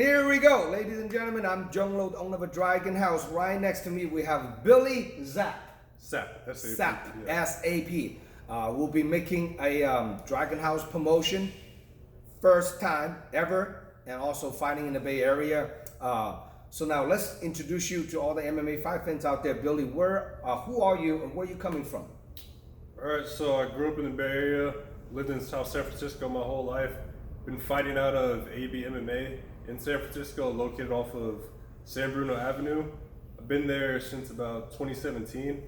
Here we go, ladies and gentlemen. I'm Zhong, owner of a Dragon House. Right next to me, we have Billy Sapp. Sapp, S-A-P. Sapp, Yeah. S-A-P. We'll be making a Dragon House promotion, first time ever, and also fighting in the Bay Area. So now let's introduce you to all the MMA fight fans out there. Billy, who are you and where are you coming from? All right, so I grew up in the Bay Area, lived in South San Francisco my whole life. Been fighting out of AB MMA in San Francisco, located off of San Bruno Avenue. I've been there since about 2017.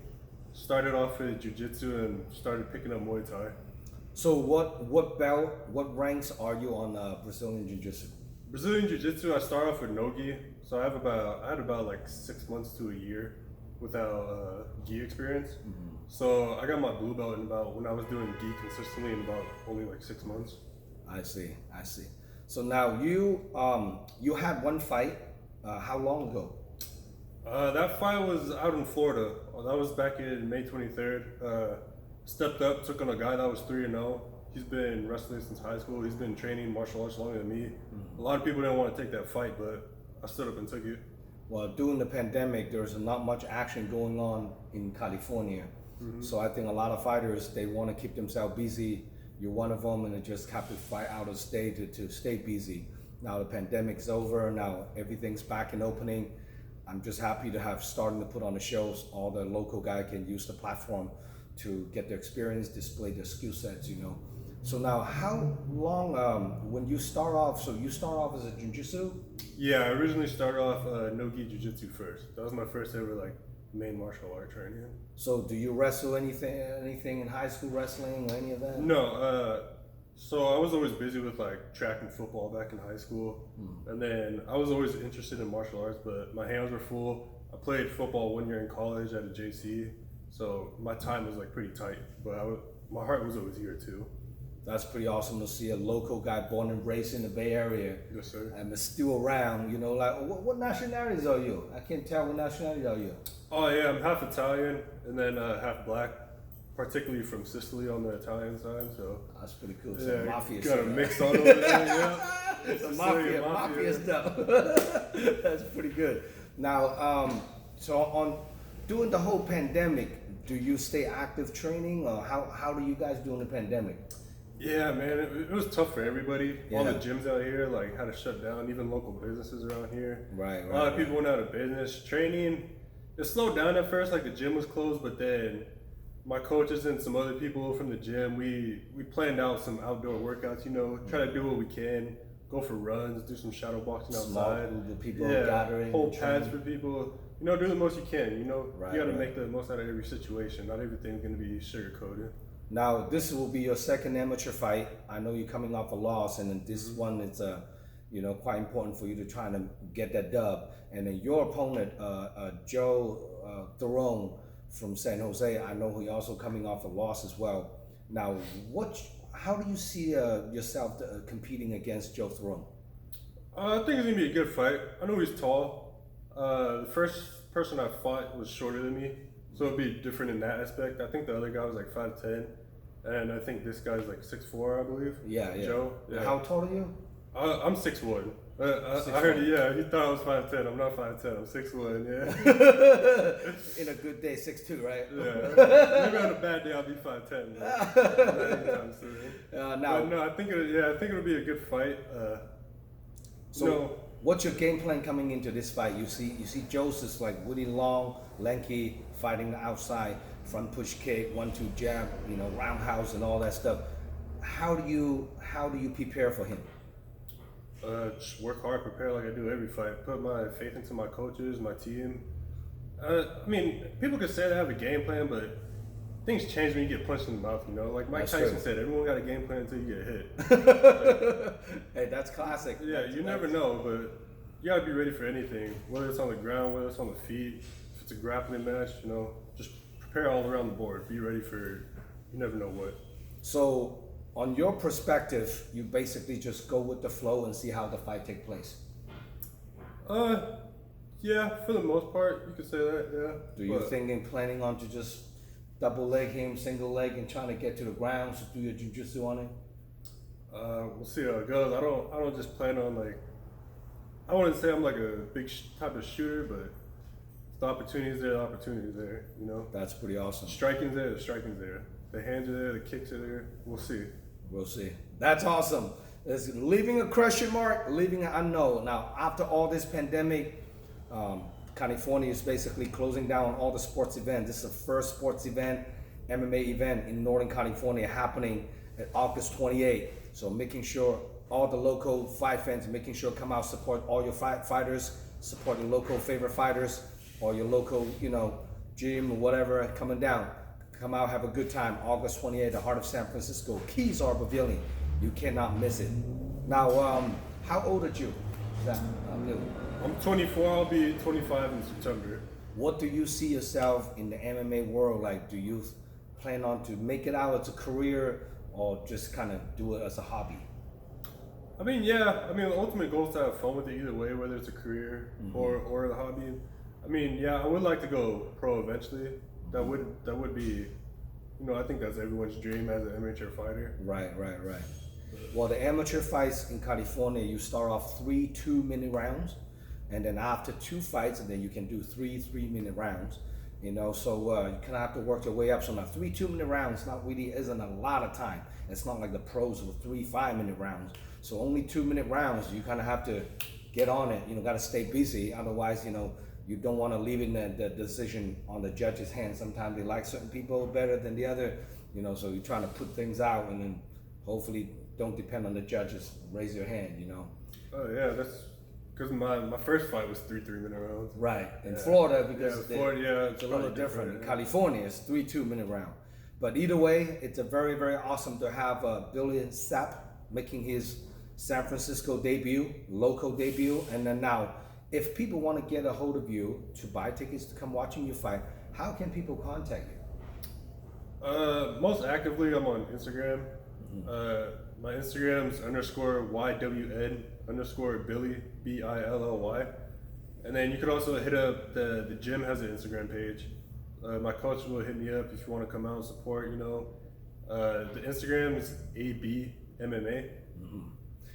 Started off with jiu-jitsu and started picking up Muay Thai. So what belt, what ranks are you on Brazilian Jiu-Jitsu? Brazilian Jiu-Jitsu, I started off with no-gi. So I had about like 6 months to a year without gi experience. Mm-hmm. So I got my blue belt when I was doing gi consistently in about only like 6 months. I see. So now you had one fight. How long ago? That fight was out in Florida. That was back in May 23rd. Stepped up, took on a guy that was 3-0. He's been wrestling since high school. He's been training martial arts longer than me. Mm-hmm. A lot of people didn't want to take that fight, but I stood up and took it. Well, during the pandemic, there's not much action going on in California. Mm-hmm. So I think a lot of fighters, they want to keep themselves busy. You're one of them, and they just have to fight out of state to stay busy. Now the pandemic's over. Now everything's back and opening. I'm just happy to have starting to put on the shows. All the local guys can use the platform to get their experience, display their skill sets, So now, how long, when you start off, so you start off as a jiu-jitsu? Yeah, I originally started off no-gi jiu-jitsu first. That was my first ever main martial art training. So do you wrestle anything in high school wrestling or any of that? No, so I was always busy with track and football back in high school. And then I was always interested in martial arts, but my hands were full. I played football 1 year in college at a JC, so my time was pretty tight, but my heart was always here too. That's pretty awesome to see a local guy born and raised in the Bay Area. Yes, sir. And still around, what nationalities are you? I can't tell what nationality are you. Oh yeah, I'm half Italian and then half black, particularly from Sicily on the Italian side. So that's pretty cool. Yeah, so mafia got a mix on over there. Yeah, it's mafia stuff. That's pretty good. Now, so during the whole pandemic, do you stay active training, or how do you guys do in the pandemic? Yeah, man, it was tough for everybody. Yeah. All the gyms out here had to shut down, even local businesses around here. Right. A lot of people went out of business. Training, it slowed down at first, the gym was closed, but then my coaches and some other people from the gym, we planned out some outdoor workouts, try to do what we can, go for runs, do some shadow boxing outside. The people gathering. Hold pads for people, do the most you can, Right, you got to make the most out of every situation. Not everything's going to be sugar-coated. Now, this will be your second amateur fight. I know you're coming off a loss, and in this one, it's quite important for you to try to get that dub. And then your opponent, Zhong from San Jose, I know he also coming off a loss as well. Now, how do you see yourself competing against Zhong? I think it's gonna be a good fight. I know he's tall. The first person I fought was shorter than me, so it'd be different in that aspect. I think the other guy was 5'10", and I think this guy's 6'4", I believe. Yeah. Joe. Yeah. How tall are you? I'm 6'1". I heard, he thought I was 5'10". I'm not 5'10". I'm 6'1". Yeah. In a good day, 6'2", right? Yeah. Maybe on a bad day I'll be 5'10". Anytime soon. Now, no, I think it'll be a good fight. What's your game plan coming into this fight? You see Joseph's really long, lanky, fighting outside, front push kick, 1-2 jab, roundhouse and all that stuff. How do you prepare for him? Just work hard, prepare like I do every fight. Put my faith into my coaches, my team. People could say they have a game plan, but things change when you get punched in the mouth, Like Mike Tyson said, everyone got a game plan until you get hit. Hey, that's classic. Yeah, you never know, but you gotta be ready for anything. Whether it's on the ground, whether it's on the feet, if it's a grappling match, just prepare all around the board. Be ready for, you never know what. So, on your perspective, you basically just go with the flow and see how the fight takes place. Yeah, for the most part, you could say that. Yeah. Do you planning on to just double leg him, single leg, and trying to get to the ground to do your jiu-jitsu on him? We'll see how it goes. I don't just plan on I wouldn't say I'm like a big type of shooter, but if the opportunity's there, the opportunity's there. You know, That's pretty awesome. striking's there, the striking's there. The hands are there, the kicks are there. We'll see. We'll see. That's awesome. It's leaving a question mark, leaving an unknown. Now, after all this pandemic, California is basically closing down all the sports events. This is the first sports event, MMA event in Northern California happening at August 28th. So making sure all the local fight fans, making sure come out, support all your fighters, support your local favorite fighters, or your local, gym or whatever coming down. Come out, have a good time. August 28th, the heart of San Francisco. Keys are pavilion. You cannot miss it. Now, how old are you? Billy? I'm 24. I'll be 25 in September. What do you see yourself in the MMA world? Like, do you plan on to make it out as a career, or just kind of do it as a hobby? I mean, yeah. I mean, the ultimate goal is to have fun with it either way, whether it's a career or a hobby. I mean, yeah, I would like to go pro eventually. That would be, I think that's everyone's dream as an amateur fighter. Right. Well, the amateur fights in California, you start off 3 2-minute rounds, and then after 2 fights, and then you can do 3 3-minute rounds. So you kind of have to work your way up. So now 3 2-minute rounds isn't a lot of time. It's not like the pros with 3 5-minute rounds. So only 2-minute rounds. You kind of have to get on it. Got to stay busy. Otherwise, you don't want to leave the decision on the judge's hands. Sometimes they like certain people better than the other. So you're trying to put things out, and then hopefully don't depend on the judges. Raise your hand. Oh yeah, that's because my first fight was 3 3-minute rounds. Right. In Florida, because it's a little different. In California, it's 3 2-minute round. But either way, it's a very, very awesome to have Billy Sapp making his San Francisco debut, local debut. And then now, if people want to get a hold of you to buy tickets to come watching you fight, how can people contact you? Most actively, I'm on Instagram. My Instagram's _YWN_Billy, BILLY. And then you could also hit up the gym has an Instagram page. My coach will hit me up if you want to come out and support, The Instagram is AB MMA.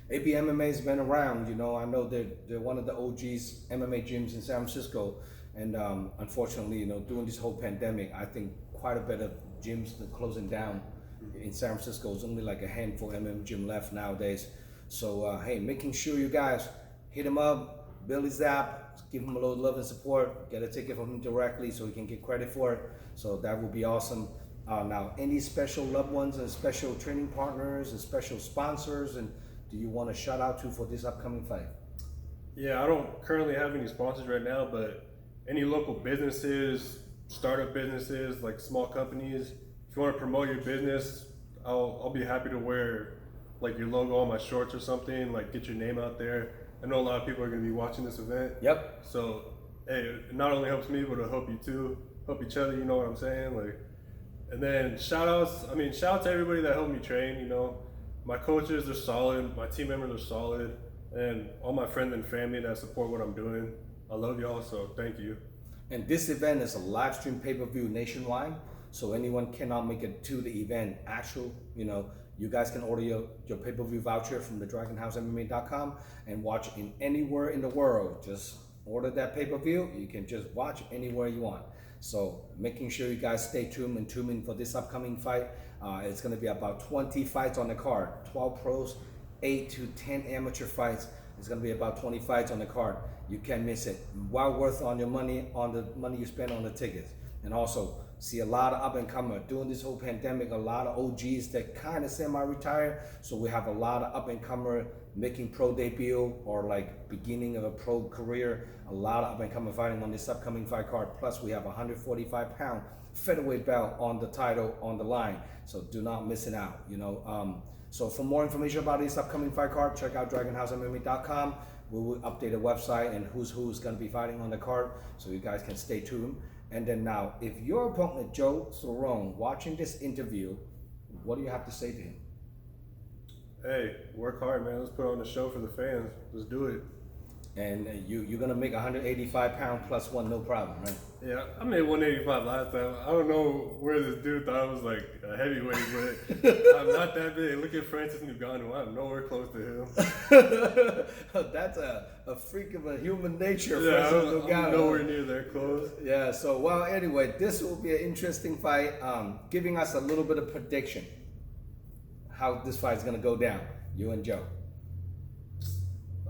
AB MMA has been around, I know they're one of the OGs MMA gyms in San Francisco. And unfortunately, during this whole pandemic, I think quite a bit of gyms are closing down in San Francisco. There's only like a handful of MMA gym left nowadays. So, hey, making sure you guys hit him up, Billy Sapp, give him a little love and support, get a ticket from him directly so he can get credit for it. So that would be awesome. Now, any special loved ones and special training partners and special sponsors, and do you want to shout out to for this upcoming fight? Yeah, I don't currently have any sponsors right now, but any local businesses, startup businesses, like small companies, if you want to promote your business, I'll be happy to wear like your logo on my shorts or something, like get your name out there. I know a lot of people are going to be watching this event. Yep. So, hey, it not only helps me, but it'll help you too. Help each other, you know what I'm saying? And then shout out to everybody that helped me train, My coaches are solid, my team members are solid, and all my friends and family that support what I'm doing. I love y'all, so thank you. And this event is a live stream pay-per-view nationwide, so anyone cannot make it to the event. You guys can order your pay-per-view voucher from the DragonHouseMMA.com and watch in anywhere in the world. Just order that pay-per-view. You can just watch anywhere you want. So making sure you guys stay tuned and tune in for this upcoming fight. It's going to be about 20 fights on the card, 12 pros, 8 to 10 amateur fights. It's going to be about 20 fights on the card. You can't miss it. Well worth on your money, on the money you spend on the tickets. And also see a lot of up and comer during this whole pandemic, a lot of OGs that kind of semi-retired. So we have a lot of up and comer making pro debut or like beginning of a pro career. A lot of up and comer fighting on this upcoming fight card. Plus we have a 145-pound featherweight belt on the title on the line. So do not miss it out. So for more information about this upcoming fight card, check out DragonHouseMMA.com. We will update the website and who's going to be fighting on the card, so you guys can stay tuned. And then now, if your opponent, Zhong, watching this interview, what do you have to say to him? Hey, work hard, man. Let's put on the show for the fans. Let's do it. And you're gonna make 185 pound plus one, no problem, right? Yeah, I made 185 last time. I don't know where this dude thought I was like a heavyweight, but I'm not that big. Look at Francis Ngannou. I'm nowhere close to him. That's a freak of a human nature. Yeah, Francis I'm Ngannou. nowhere near there close. Yeah. So well, anyway, this will be an interesting fight. Giving us a little bit of prediction how this fight is gonna go down. You and Joe.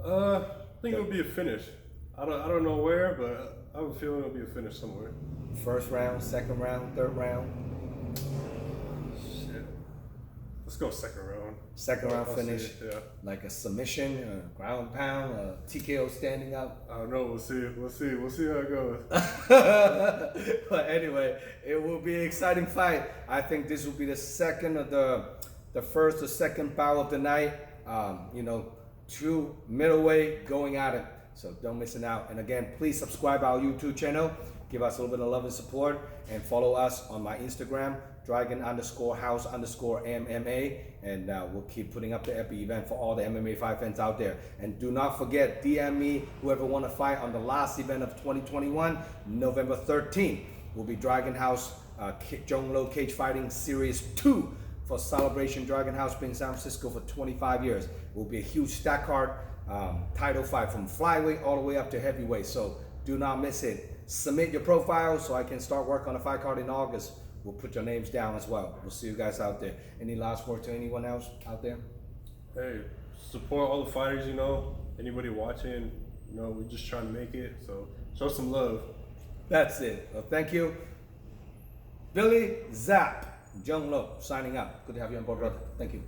I think it'll be a finish. I don't know where, but I have a feeling it'll be a finish somewhere. First round, second round, third round. Shit. Let's go second round. Second round I'll finish. see, yeah. Like a submission, a ground pound, a TKO standing up. I don't know. We'll see. We'll see how it goes. But anyway, it will be an exciting fight. I think this will be the second of the first or second bout of the night. Two middleweight going at it. So don't miss it out. And again, please subscribe our YouTube channel. Give us a little bit of love and support. And follow us on my Instagram, Dragon_House_MMA. And we'll keep putting up the epic event for all the MMA fight fans out there. And do not forget, DM me whoever want to fight on the last event of 2021, November 13th. Will be Dragon House Zhong Cage Fighting Series 2 for Celebration Dragon House being San Francisco for 25 years. It will be a huge stack card title fight from flyweight all the way up to heavyweight. So do not miss it. Submit your profile so I can start work on a fight card in August. We'll put your names down as well. We'll see you guys out there. Any last word to anyone else out there? Hey, support all the fighters. Anybody watching. We're just trying to make it. So show some love. That's it. Well, thank you. Billy Sapp, Zhong signing up. Good to have you on board, brother. Thank you.